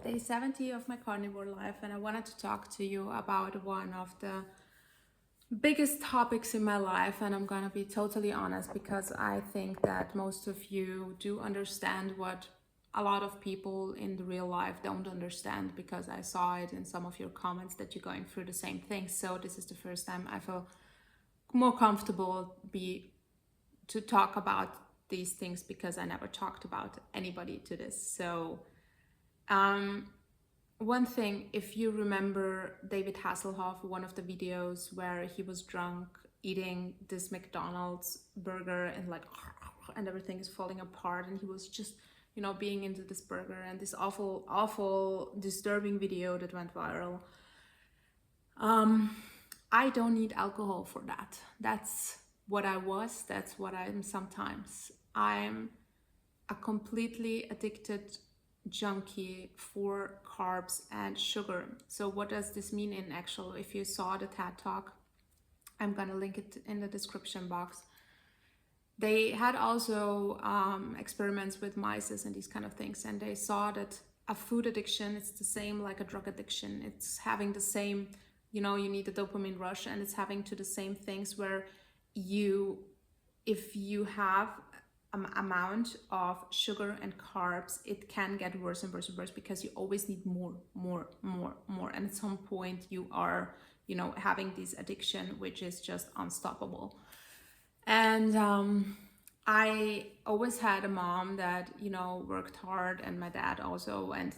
day 70 of my carnivore life, and I wanted to talk to you about one of the biggest topics in my life. And I'm gonna be totally honest, because I think that most of you do understand what a lot of people in the real life don't understand, because I saw it in some of your comments that you're going through the same thing. So this is the first time I feel more comfortable to talk about these things, because I never talked about anybody to this. So one thing, if you remember David Hasselhoff, one of the videos where he was drunk eating this McDonald's burger and everything is falling apart, and he was just, being into this burger, and this awful disturbing video that went viral. I don't need alcohol for that. That's what I was, that's what I am sometimes. I'm a completely addicted junkie for carbs and sugar. So what does this mean in actual? If you saw the TED Talk, I'm gonna link it in the description box. They had also experiments with mice and these kind of things, and they saw that a food addiction, it's the same like a drug addiction. It's having the same, you need a dopamine rush, and it's having to the same things where if you have amount of sugar and carbs, it can get worse and worse and worse, because you always need more, and at some point you are having this addiction which is just unstoppable. And I always had a mom that worked hard, and my dad also, and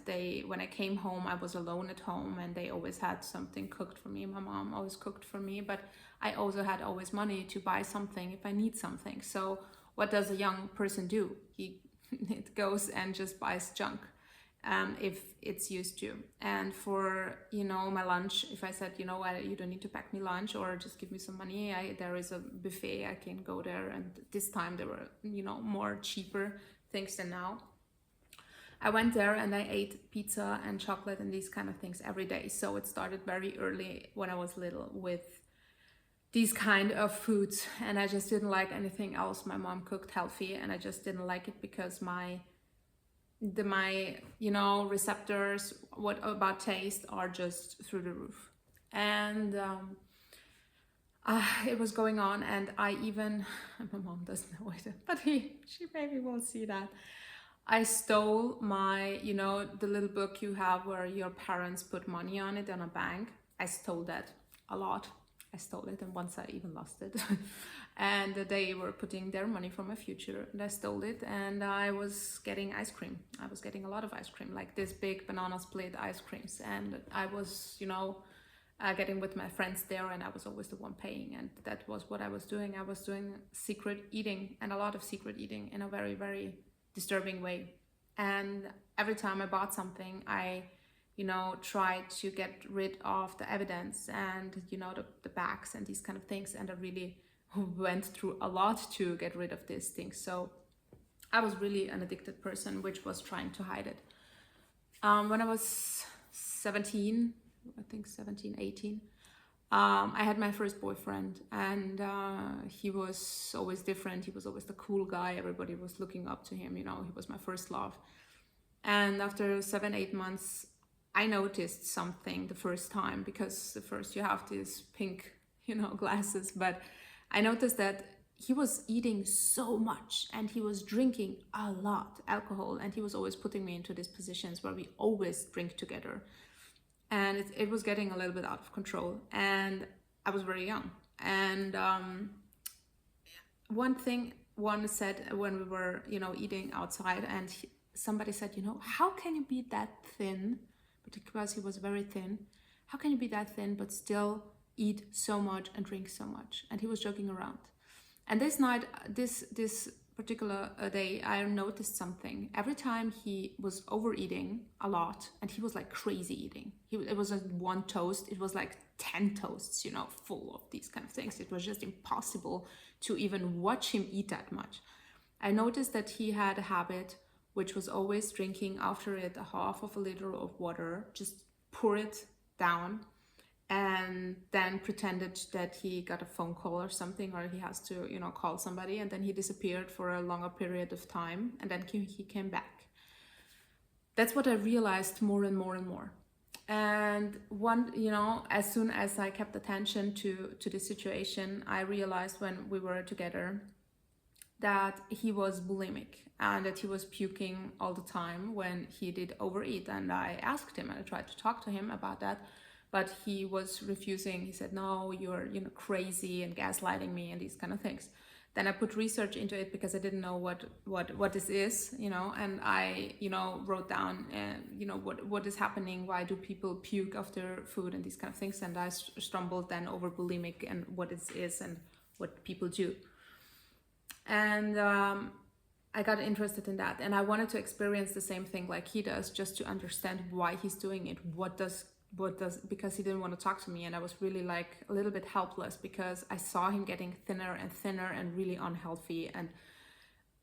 when I came home, I was alone at home, and they always had something cooked for me. My mom always cooked for me, but I also had always money to buy something if I need something. So what does a young person do? It goes and just buys junk if it's used to. And for my lunch, if I said, you don't need to pack me lunch, or just give me some money, there is a buffet, I can go there. And this time there were more cheaper things than now. I went there and I ate pizza and chocolate and these kind of things every day. So it started very early when I was little with these kind of foods, and I just didn't like anything else. My mom cooked healthy, and I just didn't like it, because my receptors about taste are just through the roof. And it was going on, and my mom doesn't know it, but she maybe will see that I stole my the little book you have where your parents put money on it on a bank. I stole that a lot. I stole it, and once I even lost it. And they were putting their money for my future, and I stole it, and I was getting ice cream. I was getting a lot of ice cream, like this big banana split ice creams, and I was getting with my friends there, and I was always the one paying, and that was what I was doing. I was doing secret eating, and a lot of secret eating in a very, very disturbing way. And every time I bought something, I try to get rid of the evidence and the bags and these kind of things, and I really went through a lot to get rid of these things. So I was really an addicted person which was trying to hide it. When I was 17, 18, I had my first boyfriend, and he was always different. He was always the cool guy, everybody was looking up to him. He was my first love. And after 7-8 months, I noticed something the first time, because the first you have these pink, glasses, but I noticed that he was eating so much, and he was drinking a lot alcohol, and he was always putting me into these positions where we always drink together, and it was getting a little bit out of control, and I was very young. And one said when we were eating outside, and somebody said, how can you be that thin? Because he was very thin. How can you be that thin but still eat so much and drink so much? And he was joking around. And this night, this particular day, I noticed something. Every time he was overeating a lot, and he was like crazy eating. It wasn't one toast, it was like 10 toasts, full of these kind of things. It was just impossible to even watch him eat that much. I noticed that he had a habit which was always drinking after it a half of a liter of water, just pour it down, and then pretended that he got a phone call or something, or he has to, call somebody, and then he disappeared for a longer period of time, and then he came back. that's what I realized more and more and more. And one, as soon as I kept attention to the situation, I realized when we were together that he was bulimic and that he was puking all the time when he did overeat. And I asked him and I tried to talk to him about that, but he was refusing. He said, no, you're crazy and gaslighting me and these kind of things. Then I put research into it because I didn't know what this is, and I, wrote down, what is happening, why do people puke after food and these kind of things. And I stumbled then over bulimic and what it is and what people do. And I got interested in that, and I wanted to experience the same thing like he does, just to understand why he's doing it. Because he didn't want to talk to me, and I was really like a little bit helpless because I saw him getting thinner and thinner and really unhealthy, and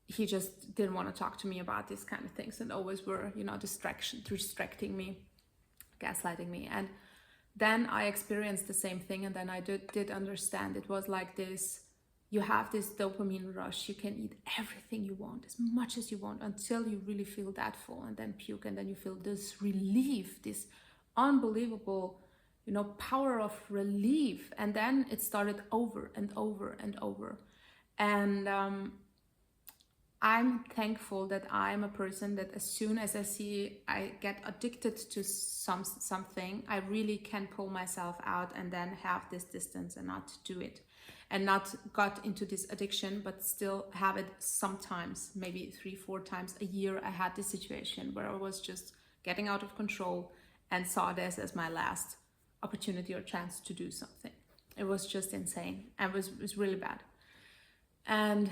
he just didn't want to talk to me about these kind of things, and always were, distracting me, gaslighting me. And then I experienced the same thing, and then I did understand. It was like this: you have this dopamine rush, you can eat everything you want, as much as you want, until you really feel that full, and then puke, and then you feel this relief, this unbelievable, power of relief. And then it started over and over and over. And I'm thankful that I'm a person that as soon as I see I get addicted to something, I really can pull myself out and then have this distance and not do it, and not got into this addiction, but still have it sometimes, maybe 3-4 times a year. I had this situation where I was just getting out of control and saw this as my last opportunity or chance to do something. It was just insane, and it was really bad. And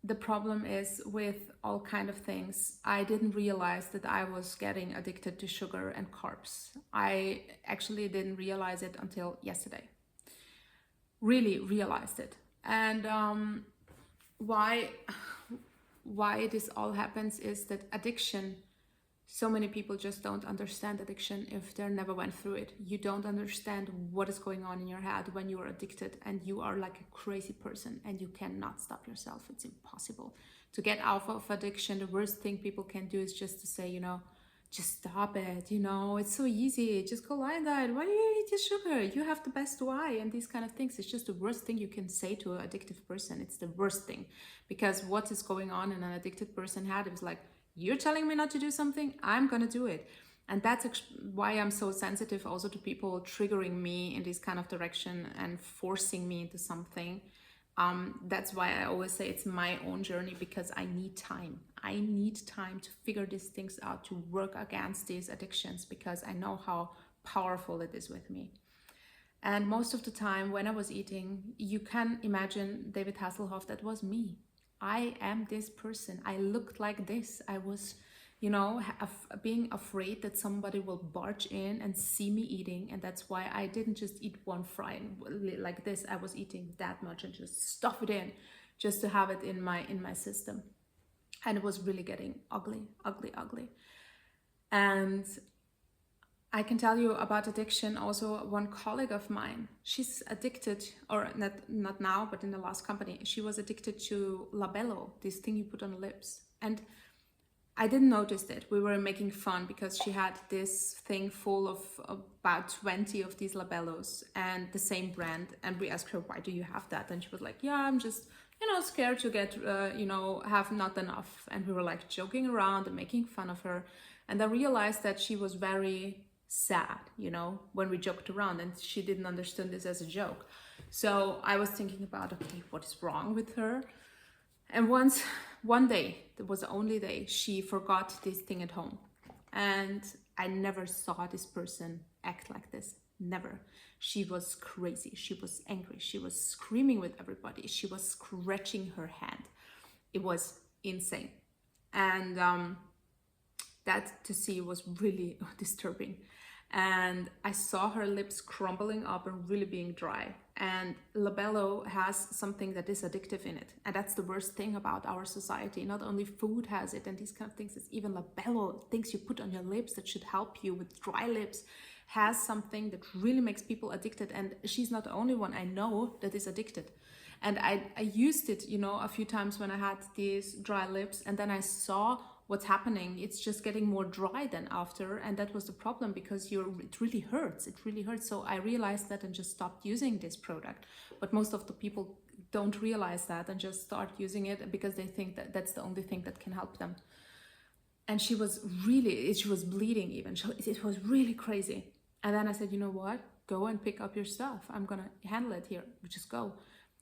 the problem is with all kind of things, I didn't realize that I was getting addicted to sugar and carbs. I actually didn't realize it until yesterday. Really realized it. And why this all happens is that addiction, so many people just don't understand addiction if they never went through it. You don't understand what is going on in your head when you are addicted, and you are like a crazy person and you cannot stop yourself. It's impossible to get out of addiction. The worst thing people can do is just to say, just stop it. It's so easy. Just go liondiet. Why do you eat your sugar? You have the best why, and these kind of things. It's just the worst thing you can say to an addictive person. It's the worst thing, because what is going on in an addicted person's head is like, you're telling me not to do something, I'm gonna do it. And that's why I'm so sensitive also to people triggering me in this kind of direction and forcing me into something. That's why I always say it's my own journey, because I need time. I need time to figure these things out, to work against these addictions, because I know how powerful it is with me. And most of the time when I was eating, you can imagine David Hasselhoff, that was me. I am this person. I looked like this. I was, being afraid that somebody will barge in and see me eating. And that's why I didn't just eat one fry like this. I was eating that much and just stuff it in, just to have it in my system. And it was really getting ugly. And I can tell you about addiction. Also, one colleague of mine, she's addicted, or not now, but in the last company, she was addicted to labello, this thing you put on the lips. And I didn't notice it. We were making fun because she had this thing full of about 20 of these labellos, and the same brand. And we asked her, why do you have that? And she was like, yeah, I'm just, scared to get, have not enough. And we were like joking around and making fun of her. And I realized that she was very sad, when we joked around, and she didn't understand this as a joke. So I was thinking about, okay, what is wrong with her? And one day, that was the only day, she forgot this thing at home. And I never saw this person act like this. Never. She was crazy. She was angry. She was screaming with everybody. She was scratching her hand. It was insane. And that to see was really disturbing. And I saw her lips crumbling up and really being dry. And labello has something that is addictive in it. And that's the worst thing about our society. Not only food has it and these kind of things, it's even labello, things you put on your lips that should help you with dry lips, has something that really makes people addicted. And she's not the only one I know that is addicted. And I used it, a few times when I had these dry lips, and then I saw what's happening. It's just getting more dry than after, and that was the problem, because it really hurts. It really hurts. So I realized that and just stopped using this product. But most of the people don't realize that and just start using it because they think that that's the only thing that can help them. And she was bleeding even. It was really crazy. And then I said, you know what? Go and pick up your stuff. I'm gonna handle it here. Just go.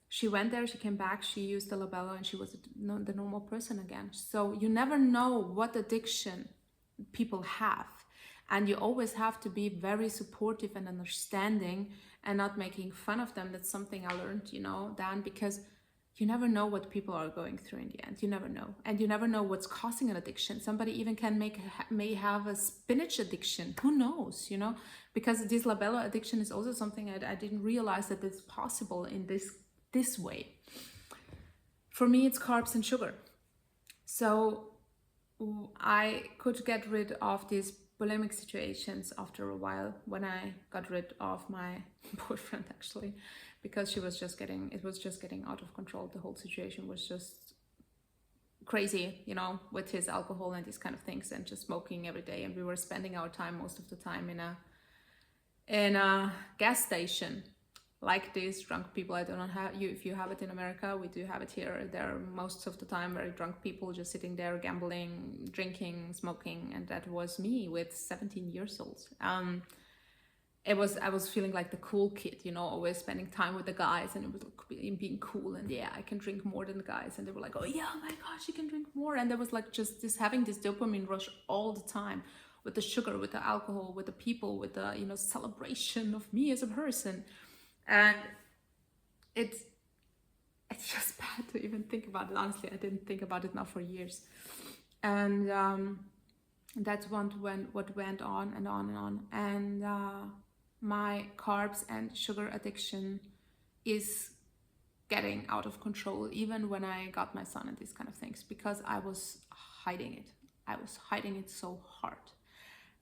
She went there, she came back, she used the labello, and she was the normal person again. So you never know what addiction people have. And you always have to be very supportive and understanding and not making fun of them. That's something I learned, Dan, because you never know what people are going through in the end. You never know. And you never know what's causing an addiction. Somebody even may have a spinach addiction. Who knows, Because this labello addiction is also something I didn't realize that it's possible in this way. For me, it's carbs and sugar. So I could get rid of these bulimic situations after a while, when I got rid of my boyfriend, actually, because it was just getting out of control. The whole situation was just crazy, with his alcohol and these kind of things, and just smoking every day. And we were spending our time, most of the time, in a gas station. Like these drunk people. I don't know if you have it in America. We do have it here. There are most of the time very drunk people just sitting there gambling, drinking, smoking, and that was me with 17 years old. I was feeling like the cool kid, always spending time with the guys, and it was like being cool, and yeah, I can drink more than the guys, and they were like, oh yeah, oh my gosh, you can drink more, and there was like just having this dopamine rush all the time, with the sugar, with the alcohol, with the people, with the celebration of me as a person. And it's just bad to even think about it. Honestly, I didn't think about it now for years. And that's what went on and on and on. And my carbs and sugar addiction is getting out of control, even when I got my son and these kind of things, because I was hiding it. I was hiding it so hard.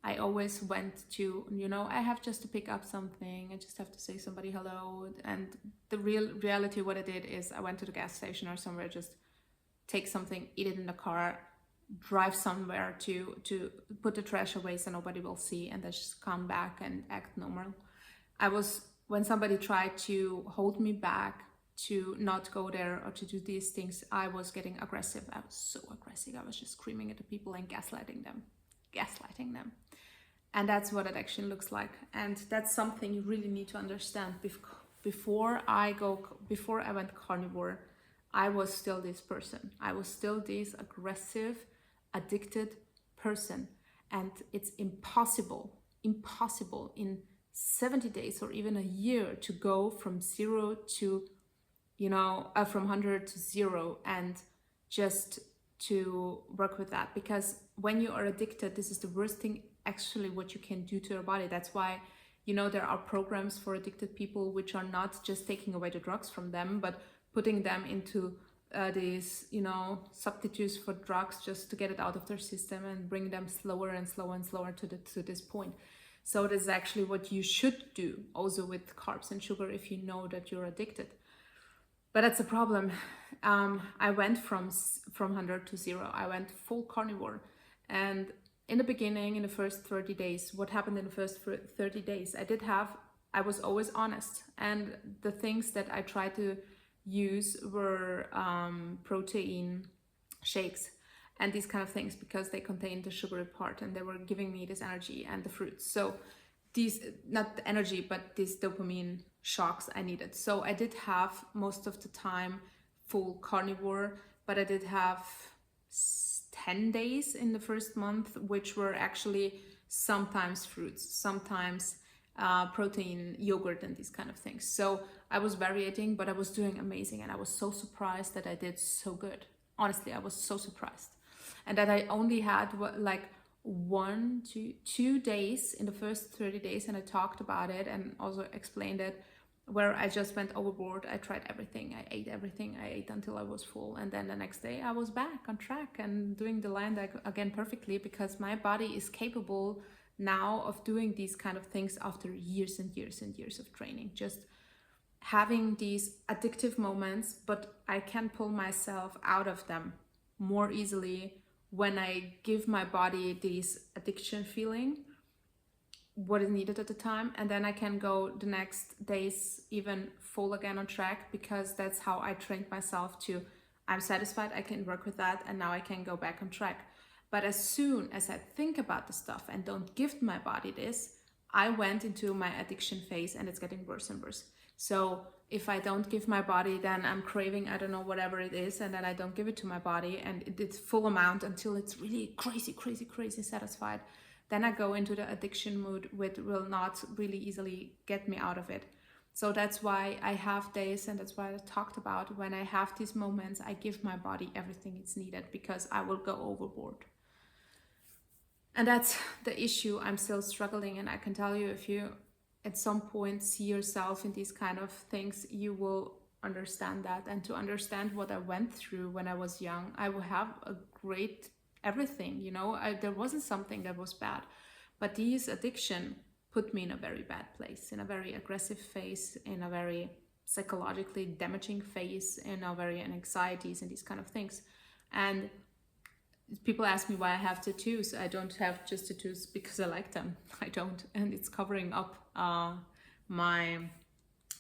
I always went to, I have just to pick up something. I just have to say somebody hello. And the reality, what I did is I went to the gas station or somewhere, just take something, eat it in the car, drive somewhere to put the trash away so nobody will see, and then just come back and act normal. When somebody tried to hold me back to not go there or to do these things, I was getting aggressive. I was so aggressive. I was just screaming at the people and gaslighting them. And that's what addiction looks like. And that's something you really need to understand. Before I went carnivore, I was still this person. I was still this aggressive, addicted person. And it's impossible in 70 days or even a year to go from 0 to, from 100 to 0, and just to work with that. Because when you are addicted, this is the worst thing actually what you can do to your body. That's why, there are programs for addicted people which are not just taking away the drugs from them, but putting them into these, substitutes for drugs, just to get it out of their system and bring them slower and slower and slower to this point. So this is actually what you should do also with carbs and sugar if you know that you're addicted. But that's a problem. I went from 100 to 0. I went full carnivore. And in the beginning, in the first 30 days, what happened in the first 30 days? I was always honest. And the things that I tried to use were protein shakes and these kind of things, because they contained the sugary part and they were giving me this energy, and the fruits. So these, not the energy, but these dopamine shocks I needed. So I did have most of the time full carnivore, but I did have 10 days in the first month, which were actually sometimes fruits, sometimes protein, yogurt, and these kind of things. So I was varying, but I was doing amazing, and I was so surprised that I did so good. Honestly, I was so surprised. And that I only had like 1 to 2 days in the first 30 days, and I talked about it and also explained it, where I just went overboard. I tried everything. I ate everything. I ate until I was full. And then the next day I was back on track and doing the liondiet again perfectly, because my body is capable now of doing these kind of things after years and years and years of training. Just having these addictive moments, but I can pull myself out of them more easily when I give my body this addiction feeling, what is needed at the time, and then I can go the next days even full again on track, because that's how I trained myself to, I'm satisfied, I can work with that, and now I can go back on track. But as soon as I think about the stuff and don't give my body this, I went into my addiction phase, and it's getting worse and worse. So if I don't give my body, then I'm craving, I don't know, whatever it is, and then I don't give it to my body, and it's full amount until it's really crazy satisfied. Then I go into the addiction mood, which will not really easily get me out of it. So that's why I have days, and that's why I talked about, when I have these moments, I give my body everything it's needed, because I will go overboard. And that's the issue. I'm still struggling, and I can tell you, if you at some point see yourself in these kind of things, you will understand that. And to understand what I went through when I was young, I will have a great everything, you know. There wasn't something that was bad, but these addiction put me in a very bad place, in a very aggressive phase, in a very psychologically damaging phase, in a very anxieties and these kind of things. And people ask me why I have tattoos. I don't have just tattoos because I like them. I don't, and it's covering up my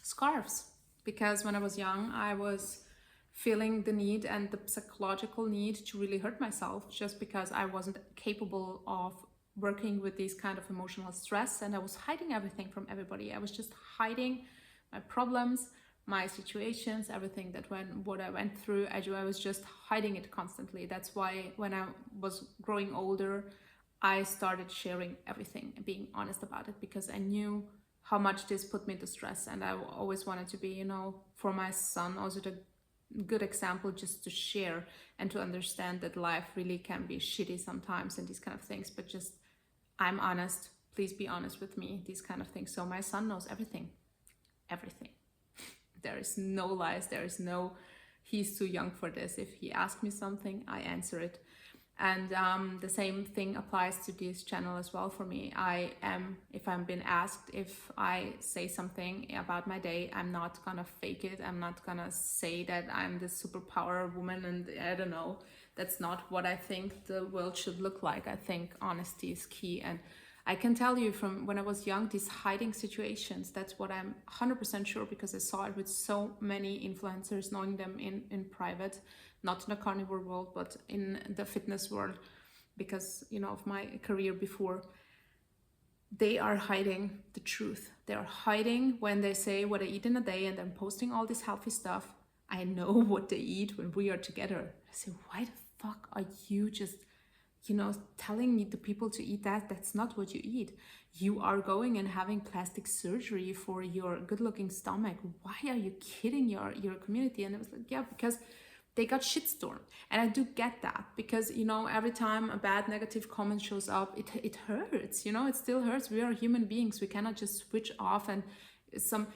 scarves, because when I was young, I was feeling the need and the psychological need to really hurt myself, just because I wasn't capable of working with these kind of emotional stress, and I was hiding everything from everybody. I was just hiding my problems, my situations, everything that what I went through. I was just hiding it constantly. That's why when I was growing older, I started sharing everything and being honest about it, because I knew how much this put me into stress, and I always wanted to be, you know, for my son also the good example, just to share and to understand that life really can be shitty sometimes and these kind of things, but just, I'm honest, please be honest with me, these kind of things. So my son knows everything. There is no lies, there is no, he's too young for this. If he asks me something, I answer it. And the same thing applies to this channel as well for me. I am, if I'm being asked, if I say something about my day, I'm not gonna fake it. I'm not gonna say that I'm this superpower woman, and I don't know. That's not what I think the world should look like. I think honesty is key. And I can tell you from when I was young, these hiding situations, that's what I'm 100% sure, because I saw it with so many influencers, knowing them in private, not in the carnivore world, but in the fitness world, because, you know, of my career before. They are hiding the truth. They are hiding when they say what I eat in a day, and then posting all this healthy stuff. I know what they eat when we are together. I say, why the fuck are you just, you know, telling me the people to eat that? That's not what you eat. You are going and having plastic surgery for your good-looking stomach. Why are you kidding your community? And I was like, yeah, because they got shitstormed. And I do get that, because, you know, every time a bad negative comment shows up, it hurts, you know, it still hurts. We are human beings. We cannot just switch off. And some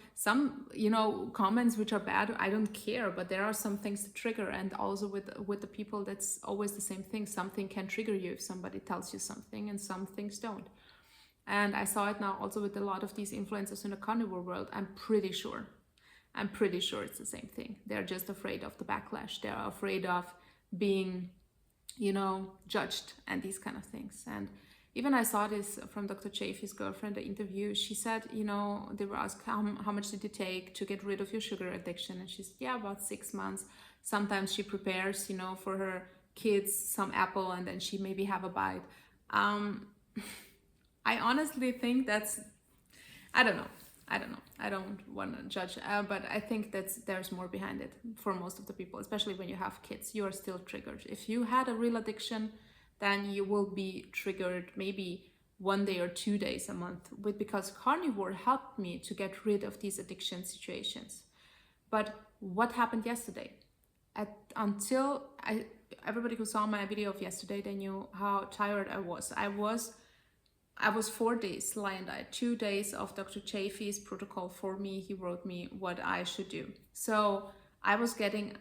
you know, comments which are bad, I don't care, but there are some things that trigger. And also with the people, that's always the same thing. Something can trigger you if somebody tells you something, and some things don't. And I saw it now also with a lot of these influencers in the carnivore world. I'm pretty sure it's the same thing. They're just afraid of the backlash. They're afraid of being, you know, judged and these kind of things. And even I saw this from Dr. Chaffee's girlfriend, the interview. She said, you know, they were asked, how much did it take to get rid of your sugar addiction? And she's, yeah, about 6 months. Sometimes she prepares, you know, for her kids some apple, and then she maybe have a bite. I honestly think that's, I don't know. I don't want to judge, but I think there's more behind it for most of the people, especially when you have kids. You are still triggered. If you had a real addiction, then you will be triggered maybe 1 day or 2 days a month, because carnivore helped me to get rid of these addiction situations. But what happened yesterday? Everybody who saw my video of yesterday, they knew how tired I was. I was 4 days liondiet, 2 days of Dr. Chaffee's protocol for me. He wrote me what I should do. So I was getting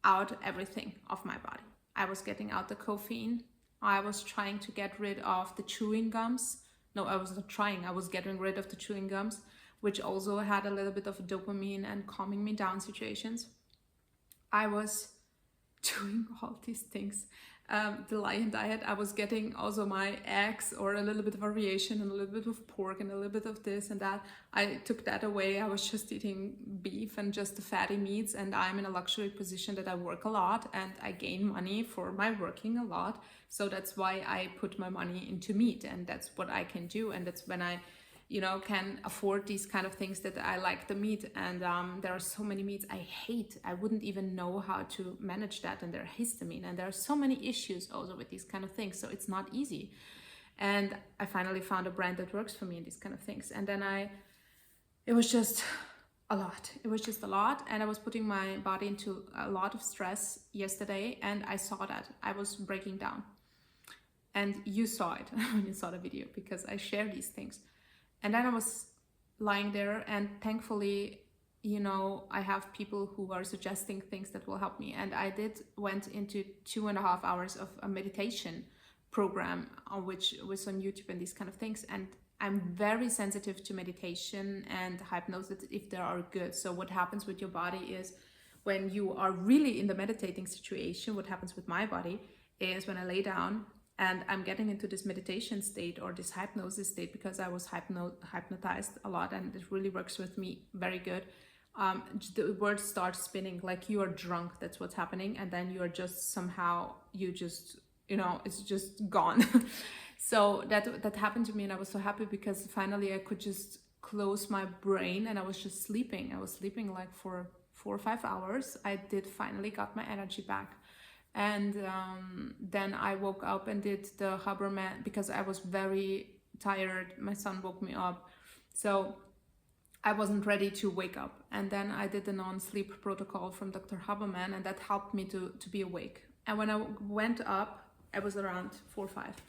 out everything of my body. I was getting out the caffeine. I was trying to get rid of the chewing gums. No, I was not trying. I was getting rid of the chewing gums, which also had a little bit of dopamine and calming me down situations. I was doing all these things. the lion diet, I was getting also my eggs or a little bit of variation and a little bit of pork and a little bit of this and that. I took that away. I was just eating beef and just the fatty meats, and I'm in a luxury position that I work a lot and I gain money for my working a lot. So that's why I put my money into meat, and that's what I can do, and that's when I can afford these kind of things, that I like the meat. And there are so many meats I hate. I wouldn't even know how to manage that, and they're histamine, and there are so many issues also with these kind of things, so it's not easy. And I finally found a brand that works for me in these kind of things. And then it was just a lot. It was just a lot, and I was putting my body into a lot of stress yesterday, and I saw that I was breaking down. And you saw it when you saw the video, because I share these things. And then I was lying there, and thankfully, I have people who are suggesting things that will help me. And I went into 2.5 hours of a meditation program, which was on YouTube and these kind of things. And I'm very sensitive to meditation and hypnosis if they are good. So what happens with your body is, when you are really in the meditating situation, what happens with my body is, when I lay down and I'm getting into this meditation state or this hypnosis state, because I was hypnotized a lot, and it really works with me very good. The words start spinning, like you are drunk. That's what's happening. And then you are just somehow, it's just gone. So that happened to me, and I was so happy, because finally I could just close my brain, and I was just sleeping. I was sleeping like for 4 or 5 hours. I did finally got my energy back. And then I woke up and did the Haberman, because I was very tired. My son woke me up, so I wasn't ready to wake up. And then I did the non-sleep protocol from Dr. Haberman, and that helped me to be awake. And when I went up, I was around 4 or 5.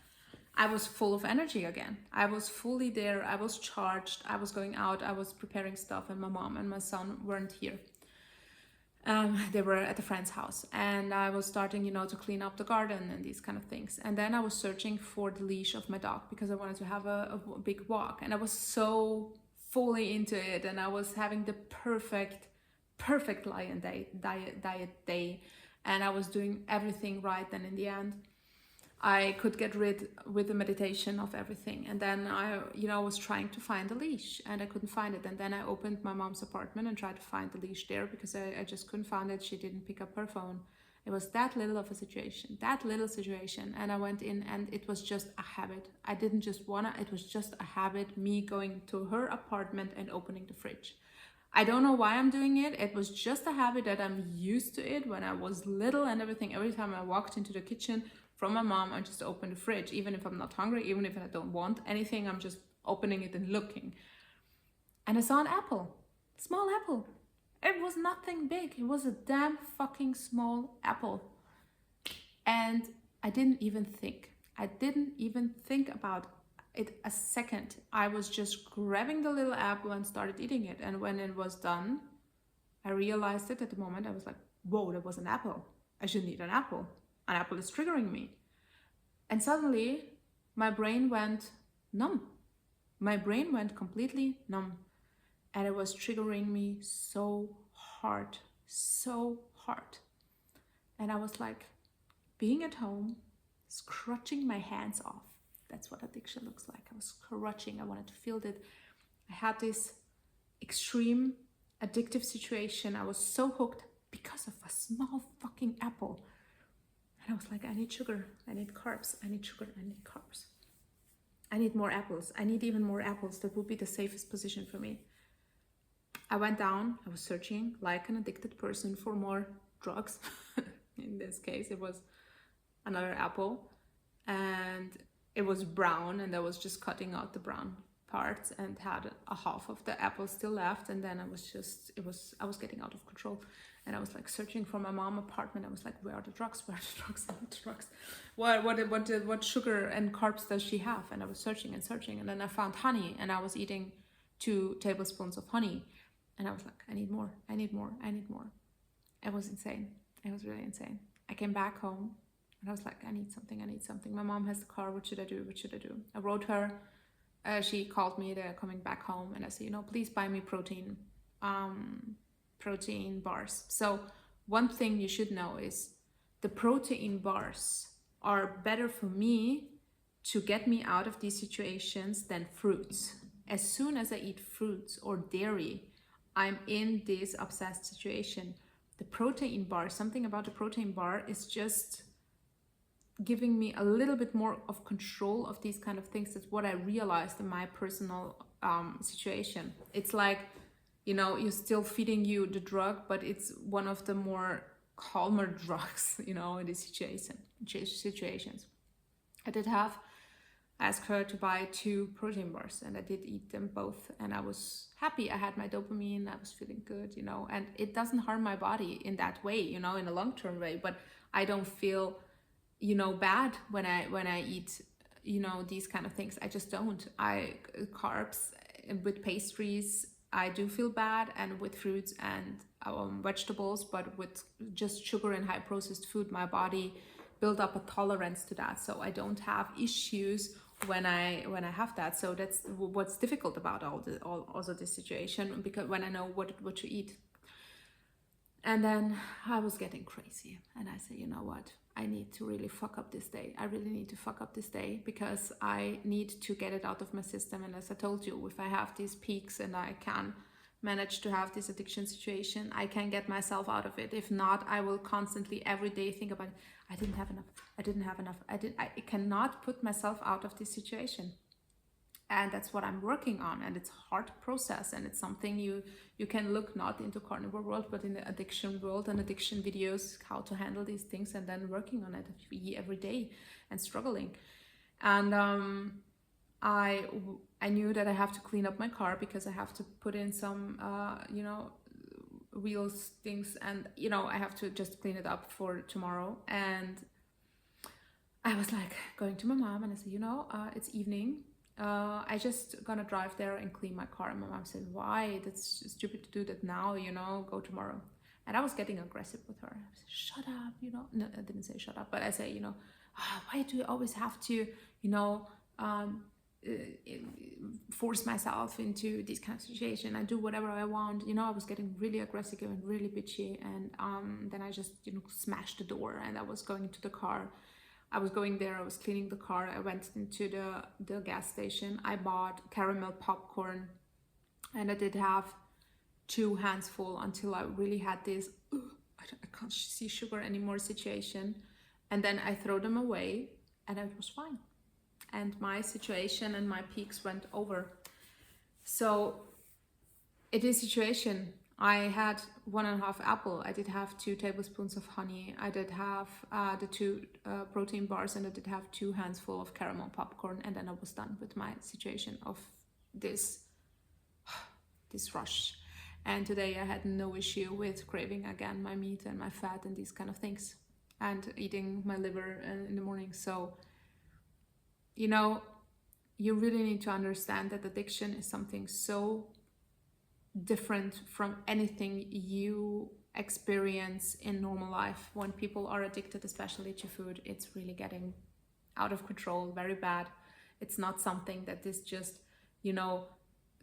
I was full of energy again. I was fully there. I was charged. I was going out. I was preparing stuff, and my mom and my son weren't here. They were at a friend's house, and I was starting, to clean up the garden and these kind of things. And then I was searching for the leash of my dog, because I wanted to have a big walk, and I was so fully into it, and I was having the perfect lion diet day, and I was doing everything right. Then in the end, I could get rid with the meditation of everything. And then I was trying to find the leash, and I couldn't find it. And then I opened my mom's apartment and tried to find the leash there, because I just couldn't find it. She didn't pick up her phone. It was that little of a situation, And I went in, and it was just a habit. I didn't just it was just a habit, me going to her apartment and opening the fridge. I don't know why I'm doing it. It was just a habit that I'm used to it when I was little and everything. Every time I walked into the kitchen from my mom, I just open the fridge, even if I'm not hungry, even if I don't want anything, I'm just opening it and looking. And I saw an apple, small apple. It was nothing big. It was a damn fucking small apple. And I didn't even think about it a second. I was just grabbing the little apple and started eating it. And when it was done, I realized it at the moment. I was like, whoa, that was an apple. I shouldn't eat an apple. An apple is triggering me. And suddenly my brain went numb. My brain went completely numb. And it was triggering me so hard. And I was like, being at home, scratching my hands off. That's what addiction looks like. I was scratching. I wanted to feel it. I had this extreme addictive situation. I was so hooked because of a small fucking apple. And I was like, I need sugar, I need carbs, I need sugar, I need carbs. I need more apples. I need even more apples. That would be the safest position for me. I went down, I was searching like an addicted person for more drugs. In this case, it was another apple, and it was brown, and I was just cutting out the brown parts and had a half of the apple still left. And then I was getting out of control. And I was like searching for my mom's apartment. I was like, where are the drugs? Where are the drugs? I need drugs. What sugar and carbs does she have? And I was searching. And then I found honey, and I was eating 2 tablespoons of honey. And I was like, I need more. It was insane. It was really insane. I came back home, and I was like, I need something. My mom has the car. What should I do? I wrote her. She called me. They're coming back home. And I said, please buy me protein bars. So one thing you should know is the protein bars are better for me to get me out of these situations than fruits. As soon as I eat fruits or dairy, I'm in this obsessed situation. The protein bar, something about the protein bar is just giving me a little bit more of control of these kind of things. That's what I realized in my personal situation. It's like, you know, you're still feeding you the drug, but it's one of the more calmer drugs, you know, in these situations. I did have asked her to buy 2 protein bars, and I did eat them both, and I was happy. I had my dopamine, I was feeling good, you know, and it doesn't harm my body in that way, you know, in a long-term way, but I don't feel, you know, bad when I eat, you know, these kind of things. I just don't. Carbs with pastries, I do feel bad, and with fruits and vegetables, but with just sugar and high processed food, my body built up a tolerance to that, so I don't have issues when I have that. So that's what's difficult about also this situation, because when I know what to eat. And then I was getting crazy, and I said, you know what, I need to really fuck up this day. I really need to fuck up this day, because I need to get it out of my system. And as I told you, if I have these peaks and I can manage to have this addiction situation, I can get myself out of it. If not, I will constantly every day think about, I didn't have enough. I cannot put myself out of this situation. And that's what I'm working on, and it's a hard process, and it's something you can look not into carnivore world, but in the addiction world and addiction videos, how to handle these things, and then working on it every day and struggling. And I knew that I have to clean up my car, because I have to put in some you know, wheels things, and you know, I have to just clean it up for tomorrow. And I was like going to my mom, and I said, you know, it's evening, I just gonna drive there and clean my car. And my mom said, why? That's stupid to do that now, you know, go tomorrow. And I was getting aggressive with her. I said, shut up, you know. No, I didn't say shut up, but I say, you know, why do you always have to, you know, force myself into this kind of situation? I do whatever I want, you know. I was getting really aggressive and really bitchy, and then I just, you know, smashed the door, and I was going into the car. I was going there, I was cleaning the car, I went into the gas station, I bought caramel popcorn, and I did have 2 hands full until I really had this, I can't see sugar anymore situation. And then I throw them away, and it was fine. And my situation and my peaks went over. So it is a situation. I had 1.5 apple. I did have 2 tablespoons of honey. I did have the 2 protein bars, and I did have 2 hands full of caramel popcorn. And then I was done with my situation of this rush. And today I had no issue with craving again my meat and my fat and these kind of things, and eating my liver in the morning. So, you know, you really need to understand that addiction is something so different from anything you experience in normal life. When people are addicted, especially to food, it's really getting out of control, very bad. It's not something that is just, you know,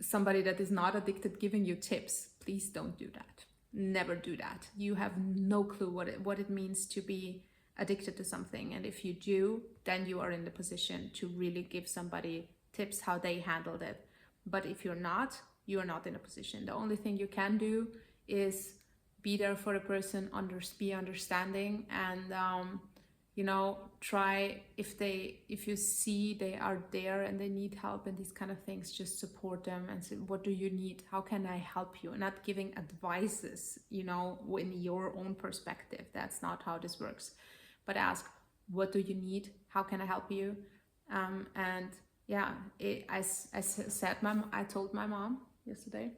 somebody that is not addicted giving you tips. Please don't do that. Never do that. You have no clue what it means to be addicted to something, and if you do, then you are in the position to really give somebody tips how they handled it. But if you're not, you are not in a position. The only thing you can do is be there for the person, be understanding, and you know, try, if you see they are there and they need help and these kind of things, just support them and say, what do you need? How can I help you? Not giving advices, you know, in your own perspective. That's not how this works. But ask, what do you need? How can I help you? And yeah, I told my mom yesterday,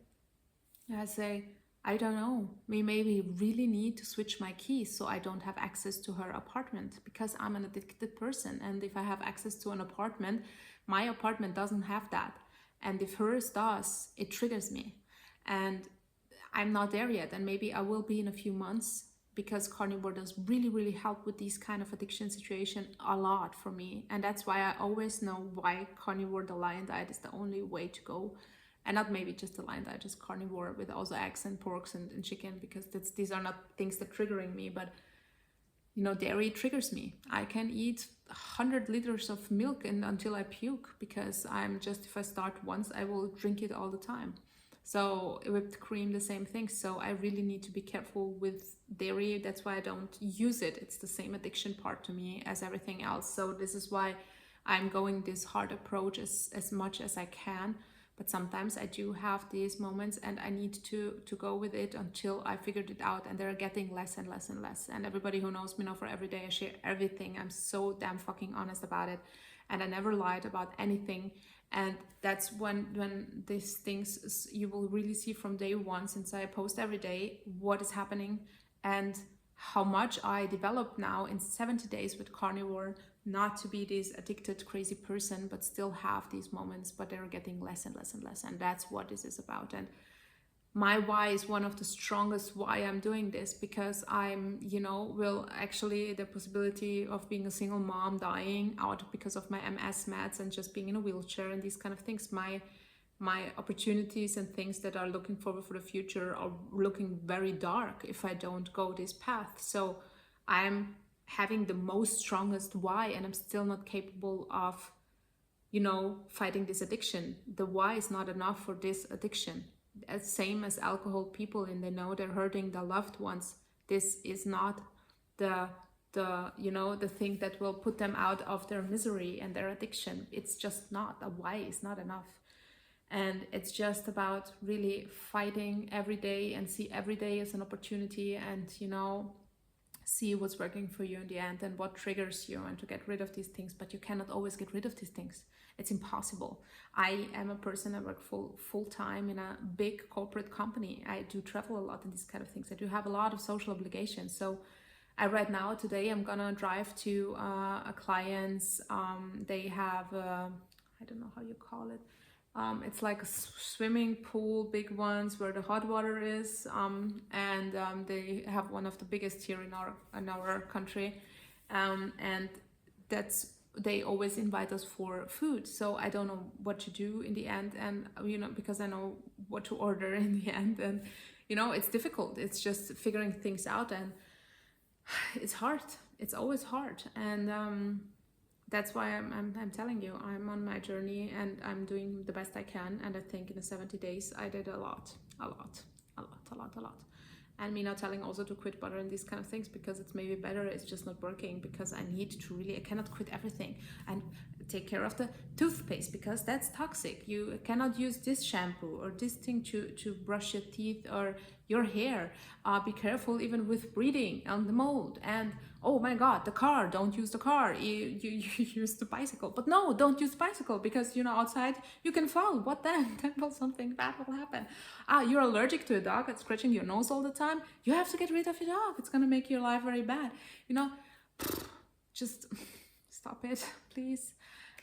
I say, I don't know, we maybe really need to switch my keys so I don't have access to her apartment, because I'm an addicted person, and if I have access to an apartment, my apartment doesn't have that, and if hers does, it triggers me, and I'm not there yet, and maybe I will be in a few months, because carnivore does really help with these kind of addiction situation a lot for me. And that's why I always know why carnivore, the lion diet, is the only way to go. And not maybe just the lion diet, just carnivore with also eggs and porks and chicken, because these are not things that are triggering me. But dairy triggers me. I can eat 100 liters of milk until I puke, because if I start once, I will drink it all the time. So whipped cream, the same thing. So I really need to be careful with dairy. That's why I don't use it. It's the same addiction part to me as everything else. So this is why I'm going this hard approach as much as I can. But sometimes I do have these moments, and I need to go with it until I figured it out, and they're getting less and less and less. And everybody who knows me know, for every day I share everything. I'm so damn fucking honest about it, and I never lied about anything. And that's when these things, you will really see from day one, since I post every day, what is happening and how much I developed now in 70 days with Carnivore, not to be this addicted crazy person, but still have these moments, but they're getting less and less and less. And that's what this is about. And my why is one of the strongest why I'm doing this, because I'm, actually the possibility of being a single mom, dying out because of my MS meds and just being in a wheelchair and these kind of things, my opportunities and things that are looking forward for the future are looking very dark if I don't go this path. So I'm having the most strongest why, and I'm still not capable of, fighting this addiction. The why is not enough for this addiction. As same as alcohol people, and they know they're hurting their loved ones. This is not the thing that will put them out of their misery and their addiction. It's just not. A why is not enough. And it's just about really fighting every day and see every day as an opportunity, and see what's working for you in the end and what triggers you, and to get rid of these things. But you cannot always get rid of these things. It's impossible. I am a person, I work full time in a big corporate company. I do travel a lot and these kind of things. I do have a lot of social obligations. So today I'm gonna drive to a client's, they have I don't know how you call it. It's like a swimming pool, big ones where the hot water is, and they have one of the biggest here in our country, and they always invite us for food. So I don't know what to do in the end, and because I know what to order in the end, and it's difficult. It's just figuring things out, and it's hard. It's always hard, and that's why I'm telling you, I'm on my journey and I'm doing the best I can. And I think in the 70 days, I did a lot. And me not telling also to quit butter and these kind of things, because it's maybe better, it's just not working, because I need to really, I cannot quit everything and take care of the toothpaste, because that's toxic. You cannot use this shampoo or this thing to brush your teeth or your hair. Be careful even with breathing on the mold. And oh my God, the car, don't use the car. You use the bicycle. But no, don't use the bicycle, because outside you can fall. What then? Then will something bad will happen. You're allergic to a dog that's scratching your nose all the time. You have to get rid of your dog. It's gonna make your life very bad. Just stop it, please.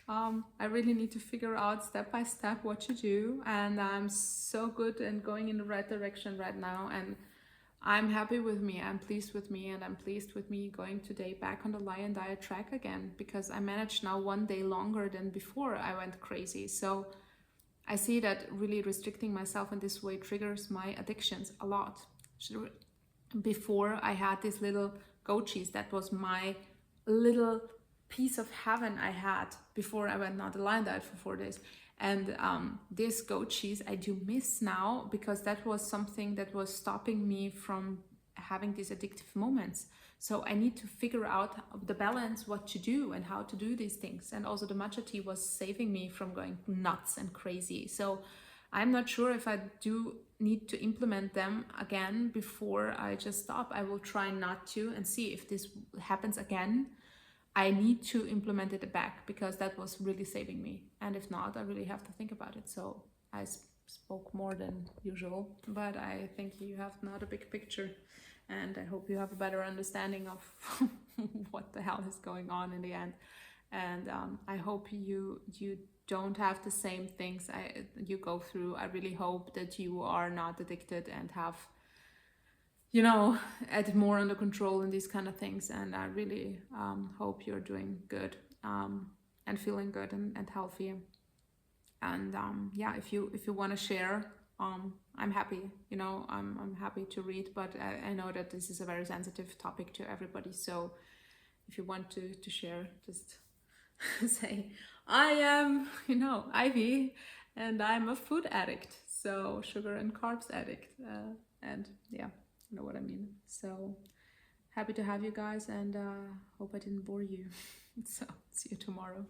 I really need to figure out step by step what to do, and I'm so good and going in the right direction right now, and I'm happy with me, I'm pleased with me, and I'm pleased with me going today back on the lion diet track again, because I managed now one day longer than before I went crazy. So I see that really restricting myself in this way triggers my addictions a lot. Before, I had this little goat cheese that was my little piece of heaven I had before I went on the lion diet for 4 days. And this goat cheese I do miss now, because that was something that was stopping me from having these addictive moments. So I need to figure out the balance, what to do and how to do these things. And also the matcha tea was saving me from going nuts and crazy. So I'm not sure if I do need to implement them again before I just stop. I will try not to, and see if this happens again. I need to implement it back, because that was really saving me. And if not, I really have to think about it. So I spoke more than usual, but I think you have not a big picture, and I hope you have a better understanding of what the hell is going on in the end. And I hope you don't have the same things you go through. I really hope that you are not addicted and have it more under control and these kind of things. And I really hope you're doing good and feeling good and healthy. And if you want to share I'm happy, you know, I'm happy to read, but I know that this is a very sensitive topic to everybody. So if you want to share, just say, I am, you know, Ivy, and I'm a food addict, so sugar and carbs addict, and yeah, you know what I mean. So happy to have you guys, and hope I didn't bore you. So see you tomorrow.